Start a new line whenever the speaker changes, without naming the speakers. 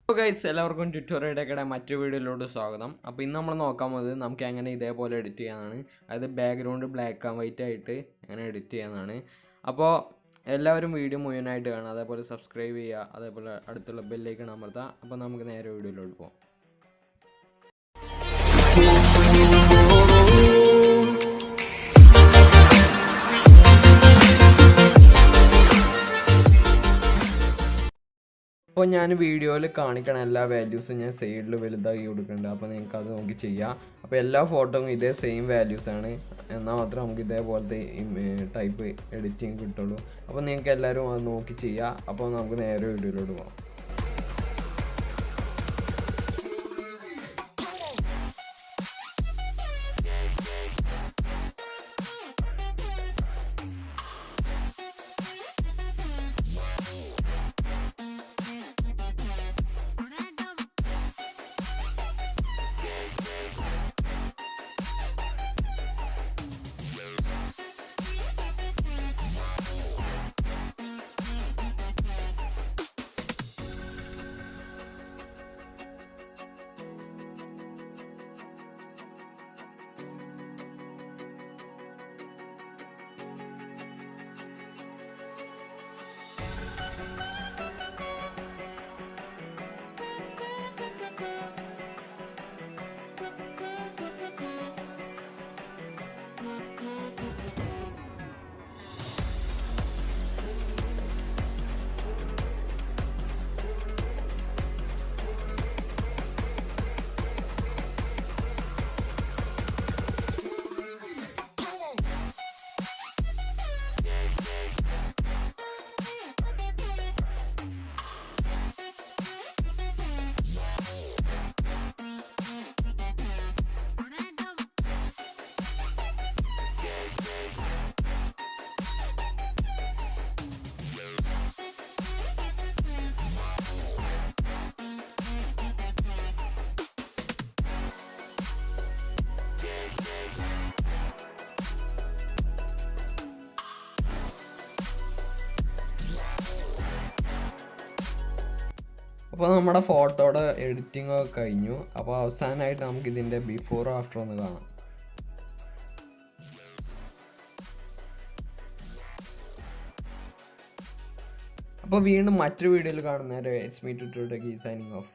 അപ്പോൾ ഗൈസ് എല്ലാവർക്കും ട്യൂട്ടോറിയലുടെ മറ്റൊരു വീഡിയോയിലോട്ട് സ്വാഗതം. അപ്പോൾ ഇന്ന് നമ്മൾ നോക്കാൻ പോകുന്നത് നമുക്ക് എങ്ങനെ ഇതേപോലെ എഡിറ്റ് ചെയ്യാനാണ്. അതായത് ബാക്ക്ഗ്രൗണ്ട് ബ്ലാക്ക് ആൻഡ് വൈറ്റ് ആയിട്ട് എങ്ങനെ എഡിറ്റ് ചെയ്യാനാണ്. അപ്പോൾ എല്ലാവരും വീഡിയോ മുഴുവനായിട്ട് കാണുക, അതേപോലെ സബ്സ്ക്രൈബ് ചെയ്യുക, അതേപോലെ അടുത്തുള്ള ബെല്ലൈക്കൺ അമർത്തുക. അപ്പോൾ നമുക്ക് നേരെ വീഡിയോയിലോട്ട് പോകാം. അപ്പോൾ ഞാൻ വീഡിയോയിൽ കാണിക്കണ എല്ലാ വാല്യൂസും ഞാൻ സൈഡിൽ വലുതാക്കി കൊടുക്കുന്നുണ്ട്. അപ്പോൾ നിങ്ങൾക്ക് അത് നോക്കി ചെയ്യാം. അപ്പോൾ എല്ലാ ഫോട്ടോയും ഇതേ സെയിം വാല്യൂസാണ്, എന്നാൽ മാത്രമേ നമുക്ക് ഇതേപോലത്തെ ടൈപ്പ് എഡിറ്റിംഗ് കിട്ടുള്ളൂ. അപ്പോൾ നിങ്ങൾക്ക് എല്ലാവരും അത് നോക്കി ചെയ്യാം. അപ്പോൾ നമുക്ക് നേരെ വീഡിയോയിലോട്ട് പോകാം. അപ്പോൾ നമ്മുടെ ഫോട്ടോയുടെ എഡിറ്റിംഗ് ഒക്കെ കഴിഞ്ഞു. അപ്പോൾ അവസാനമായിട്ട് നമുക്ക് ഇതിൻ്റെ ബിഫോർ ആഫ്റ്റർ ഒന്ന് കാണാം. അപ്പോൾ വീണ്ടും മറ്റൊരു വീഡിയോയിൽ കാണുന്നവരെ it's me tutorial signing off.